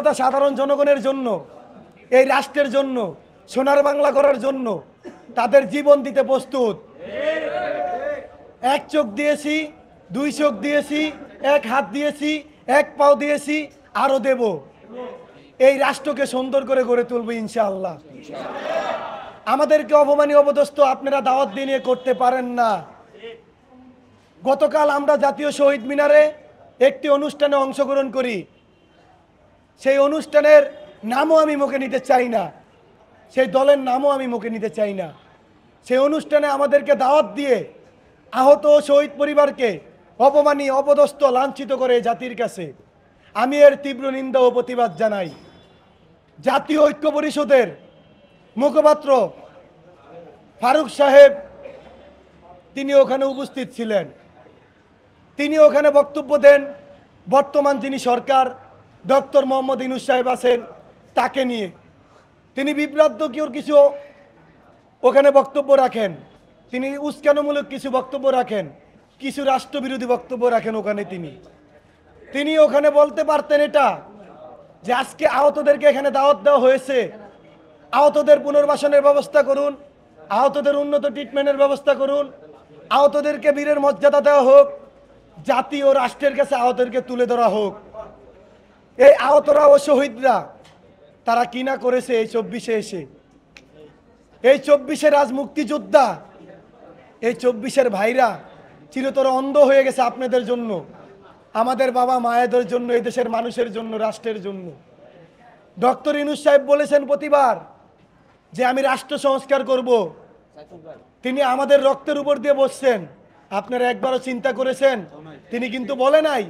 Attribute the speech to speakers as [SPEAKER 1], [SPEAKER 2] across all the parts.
[SPEAKER 1] কথা সাধারণ জনগণের জন্য, এই রাষ্ট্রের জন্য, সোনার বাংলা করার জন্য তাদের জীবন দিতে প্রস্তুত। এক চোখ দিয়েছি, দুই চোখ দিয়েছি, এক হাত দিয়েছি, এক পাও দিয়েছি, আরো দেব। এই রাষ্ট্রকে সুন্দর করে গড়ে তুলবো ইনশাআল্লাহ। আমাদেরকে অপমানী অপদস্থ আপনারা দাওয়াত দিয়ে করতে পারেন না। গতকাল আমরা জাতীয় শহীদ মিনারে একটি অনুষ্ঠানে অংশগ্রহণ করি। সেই অনুষ্ঠানের নামও আমি মুখে নিতে চাই না, সেই দলের নামও আমি মুখে নিতে চাই না। সেই অনুষ্ঠানে আমাদেরকে দাওয়াত দিয়ে আহত শহীদ পরিবারকে অপমানী অপদস্থ লাঞ্ছিত করে জাতির কাছে আমি এর তীব্র নিন্দা ও প্রতিবাদ জানাই। জাতীয় ঐক্য পরিষদের মুখপাত্র ফারুক সাহেব তিনি ওখানে উপস্থিত ছিলেন। তিনি ওখানে বক্তব্য দেন বর্তমান যিনি সরকার ডক্টর মোহাম্মদ ইউনূস সাহেব আছেন তাকে নিয়ে। তিনি বিভ্রান্তকর কিছু ওখানে বক্তব্য রাখেন, তিনি উস্কানিমূলক কিছু বক্তব্য রাখেন, কিছু রাষ্ট্রবিরোধী বক্তব্য রাখেন ওখানে। তিনি ওখানে বলতে পারতেন এটা যে আজকে আহতদেরকে এখানে দাওয়াত দেওয়া হয়েছে, আহতদের পুনর্বাসনের ব্যবস্থা করুন, আহতদের উন্নত ট্রিটমেন্টের ব্যবস্থা করুন, আহতদেরকে বীরের মর্যাদা দেওয়া হোক, জাতি ও রাষ্ট্রের কাছে আহতদেরকে তুলে ধরা হোক। এই আহতরা ও শহীদরা তারা কি না করেছে এই 24-এ এসে। এই 24-এর আজ মুক্তিযোদ্ধা, এই 24-এর ভাইরা চিরতর অন্ধ হয়ে গেছে আপনাদের জন্য, আমাদের বাবা মায়েদের জন্য, এই দেশের মানুষের জন্য, রাষ্ট্রের জন্য। ডক্টর ইউনূস সাহেব বলেছেন প্রতিবার যে আমি রাষ্ট্র সংস্কার করব। তিনি আমাদের রক্তের উপর দিয়ে বসছেন। আপনারা একবারও চিন্তা করেছেন? তিনি কিন্তু বলে নাই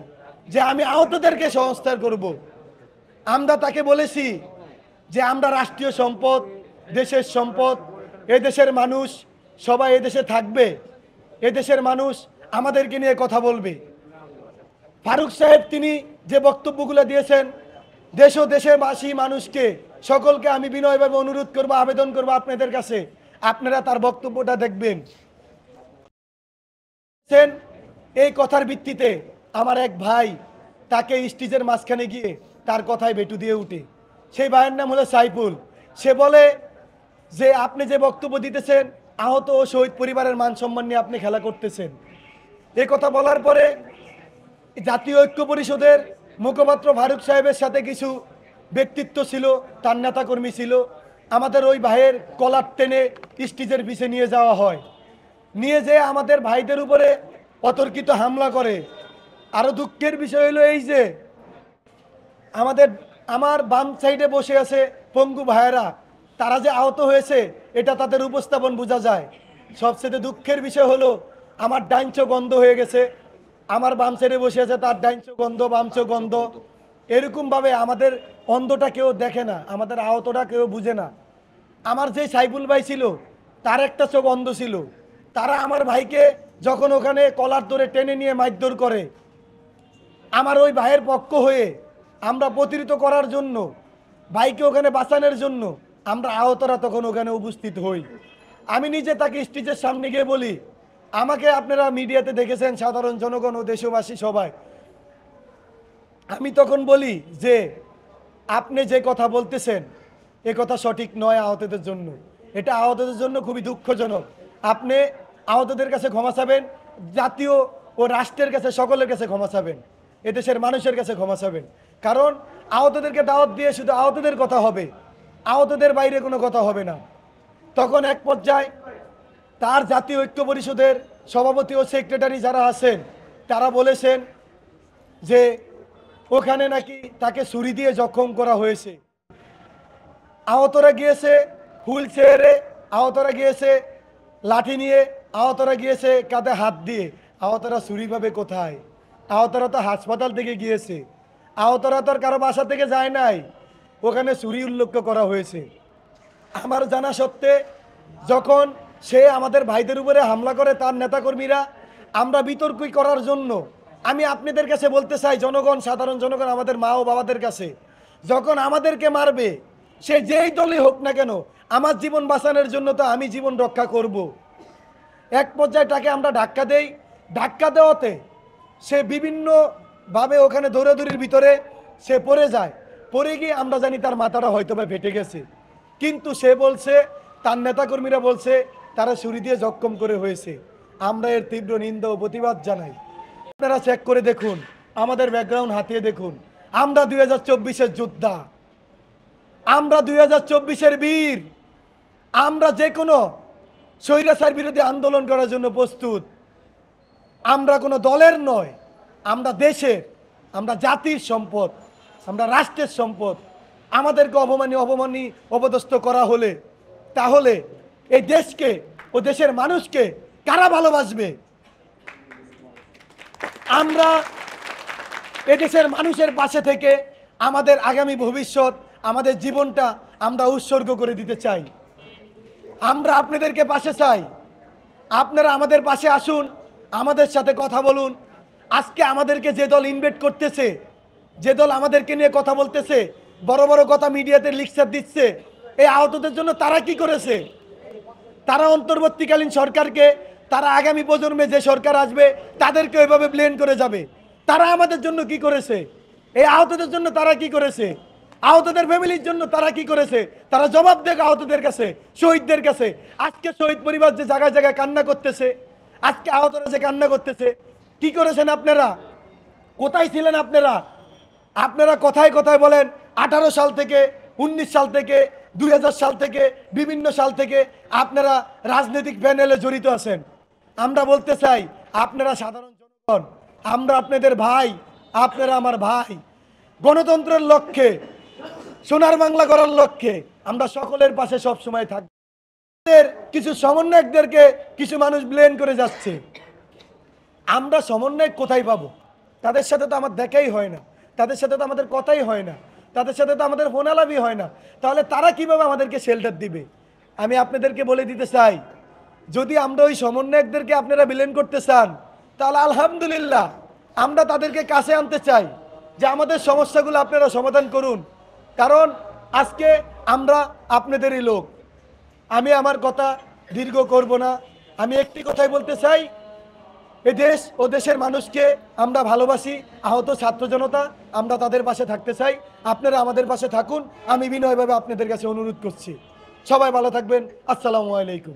[SPEAKER 1] যে আমি আহতদেরকে সংস্কার করব। আমরা তাকে বলেছি যে আমরা রাষ্ট্রীয় সম্পদ, দেশের সম্পদ, এদেশের মানুষ সবাই এদেশে থাকবে, এদেশের মানুষ আমাদেরকে নিয়ে কথা বলবে। ফারুক সাহেব তিনি যে বক্তব্যগুলো দিয়েছেন, দেশ ও দেশবাসী মানুষকে সকলকে আমি বিনয়ভাবে অনুরোধ করব, আবেদন করব আপনাদের কাছে, আপনারা তার বক্তব্যটা দেখবেন। এই কথার ভিত্তিতে আমার এক ভাই তাকে স্টেজের মাঝখানে গিয়ে তার কথায় বেটু দিয়ে উঠে। সেই ভাইয়ের নাম হলো সাইফুল। সে বলে যে আপনি যে বক্তব্য দিতেছেন আহত ও শহীদ পরিবারের মান সম্মান নিয়ে আপনি খেলা করতেছেন। এই কথা বলার পরে জাতীয় ঐক্য পরিষদের মুখপাত্র ফারুক সাহেবের সাথে কিছু ব্যক্তিত্ব ছিল, তার নেতাকর্মী ছিল। আমাদের ওই ভাইয়ের কলার টেনে স্টেজের পিছে নিয়ে যাওয়া হয়। নিয়ে যেয়ে আমাদের ভাইদের উপরে অতর্কিত হামলা করে। আরো দুঃখের বিষয় হলো এই যে আমার বাম সাইডে বসে আছে পঙ্গু ভাইয়েরা, তারা যে আহত হয়েছে এটা তাদের উপস্থাপন বোঝা যায়। সবচেয়ে দুঃখের বিষয় হলো আমার ডাইন চোখ গন্ধ হয়ে গেছে, আমার বাম সাইডে বসে আছে তার ডাইন চোখ গন্ধ, বাম চোখ গন্ধ। এরকম ভাবে আমাদের অন্ধটা কেউ দেখে না, আমাদের আহতটা কেউ বুঝে না। আমার যে সাইফুল ভাই ছিল তার একটা চোখ অন্ধ ছিল। তারা আমার ভাইকে যখন ওখানে কলার ধরে টেনে নিয়ে মারধর করে, আমার ওই ভাইয়ের পক্ষ হয়ে আমরা প্রতিরোধ করার জন্য, ভাইকে ওখানে বাঁচানোর জন্য আমরা আহতরা তখন ওখানে উপস্থিত হই। আমি নিজে তাকে স্টেজের সামনে গিয়ে বলি, আমাকে আপনারা মিডিয়াতে দেখেছেন, সাধারণ জনগণ ও দেশবাসী সবাই, আমি তখন বলি যে আপনি যে কথা বলতেছেন এ কথা সঠিক নয় আহতদের জন্য, এটা আহতদের জন্য খুবই দুঃখজনক। আপনি আহতদের কাছে ক্ষমা চাবেন, জাতীয় ও রাষ্ট্রের কাছে, সকলের কাছে ক্ষমা চাবেন, এদেশের মানুষের কাছে ক্ষমা চাবেন। কারণ আহতদেরকে দাওয়াত দিয়ে শুধু আহতদের কথা হবে, আহতদের বাইরে কোনো কথা হবে না। তখন এক পর্যায়ে তার জাতীয় ঐক্য পরিষদের সভাপতি ও সেক্রেটারি যারা আছেন তারা বলেছেন যে ওখানে নাকি তাকে ছুরি দিয়ে জখম করা হয়েছে। আহতরা গিয়েছে হুইল চেয়ারে, আহতরা গিয়েছে লাঠি নিয়ে, আহতরা গিয়েছে কাঁধে হাত দিয়ে। আহতরা ছুরি পাবে কোথায়? আহতরা তো হাসপাতাল থেকে গিয়েছে, আহতরা তো কারো বাসা থেকে যায় নাই, ওখানে ছুরি উল্লেখ করা হয়েছে। আমার জানা সত্ত্বে যখন সে আমাদের ভাইদের উপরে হামলা করে তার নেতাকর্মীরা, আমরা বিতর্ক করার জন্য আমি আপনাদের কাছে বলতে চাই, জনগণ, সাধারণ জনগণ, আমাদের মা ও বাবাদের কাছে, যখন আমাদেরকে মারবে সে যেই দলই হোক না কেন, আমার জীবন বাঁচানোর জন্য তো আমি জীবন রক্ষা করব। এক পর্যায়ে তাকে আমরা ধাক্কা দেই, ধাক্কা দেওয়াতে সে বিভিন্নভাবে ওখানে দৌড়াদৌড়ির ভিতরে সে পড়ে যায়। পরে গিয়ে আমরা জানি তার মাথাটা হয়তো বা ফেটে গেছে, কিন্তু সে বলছে, তার নেতাকর্মীরা বলছে তারা ছুরি দিয়ে জখম করে হয়েছে। আমরা এর তীব্র নিন্দা ও প্রতিবাদ জানাই। আপনারা চেক করে দেখুন, আমাদের ব্যাকগ্রাউন্ড হাতিয়ে দেখুন, আমরা 2024-এর যোদ্ধা, আমরা 2024-এর বীর, আমরা যে কোনো স্বৈরাচার বিরোধী আন্দোলন করার জন্য প্রস্তুত। আমরা কোনো দলের নয়, আমরা দেশের, আমরা জাতির সম্পদ, আমরা রাষ্ট্রের সম্পদ। আমাদেরকে অপমানী অপদস্থ করা হলে তাহলে এই দেশকে ও দেশের মানুষকে কারা ভালোবাসবে? আমরা এ দেশের মানুষের পাশে থেকে আমাদের আগামী ভবিষ্যৎ, আমাদের জীবনটা আমরা উৎসর্গ করে দিতে চাই। আমরা আপনাদেরকে পাশে চাই, আপনারা আমাদের পাশে আসুন, আমাদের সাথে কথা বলুন। আজকে আমাদেরকে যে দল ইনভাইট করতেছে, যে দল আমাদেরকে নিয়ে কথা বলতেছে, বড় বড় কথা মিডিয়াতে লিকচার দিচ্ছে, এই আহতদের জন্য তারা কি করেছে? তারা অন্তর্বর্তীকালীন সরকারকে, তারা আগামী প্রজন্মে যে সরকার আসবে তাদেরকে ওইভাবে ব্লেম করে যাবে। তারা আমাদের জন্য কি করেছে? এই আহতদের জন্য তারা কি করেছে? আহতদের ফ্যামিলির জন্য তারা কি করেছে? তারা জবাব দেখ আহতদের কাছে, শহীদদের কাছে। আজকে শহীদ পরিবার যে জায়গায় জায়গায় কান্না করতেছে, আজকে আহতরা যে কান্না করতেছে, কি করেছেন আপনারা? কোথায় ছিলেন আপনারা? আপনারা কথায় কথায় বলেন 18 সাল থেকে, 19 সাল থেকে, 2000 সাল থেকে, বিভিন্ন সাল থেকে আপনারা রাজনৈতিক প্যানেলে জড়িত আছেন। আমরা বলতে চাই, আপনারা সাধারণ জনগণ, আমরা আপনাদের ভাই, আপনারা আমার ভাই। গণতন্ত্রের লক্ষ্যে, সোনার বাংলা করার লক্ষ্যে আমরা সকলের পাশে সব সময় থাকব। কিছু সমন্বয়কদেরকে কিছু মানুষ ব্লেম করে যাচ্ছে। আমরা সমন্বয় কোথায় পাবো? তাদের সাথে তো আমার দেখাই হয় না, তাদের সাথে তো আমাদের কথাই হয় না, তাদের সাথে তো আমাদের ফোনালাপই হয় না। তাহলে তারা কিভাবে আমাদেরকে শেল্টার দিবে? আমি আপনাদেরকে বলে দিতে চাই, যদি আমরা ওই সমন্বয়কদেরকে আপনারা ব্লেম করতে চান, তাহলে আলহামদুলিল্লাহ, আমরা তাদেরকে কাছে আনতে চাই যে আমাদের সমস্যাগুলো আপনারা সমাধান করুন। কারণ আজকে আমরা আপনাদেরই লোক। আমি আমার কথা দীর্ঘ করব না, আমি একটি কথাই বলতে চাই, এ দেশ ও দেশের মানুষকে আমরা ভালোবাসি। আহত ছাত্র জনতা, আমরা তাদের পাশে থাকতে চাই। আপনারা আমাদের পাশে থাকুন, আমি বিনয়ভাবে আপনাদের কাছে অনুরোধ করছি। সবাই ভালো থাকবেন। আসসালামু আলাইকুম।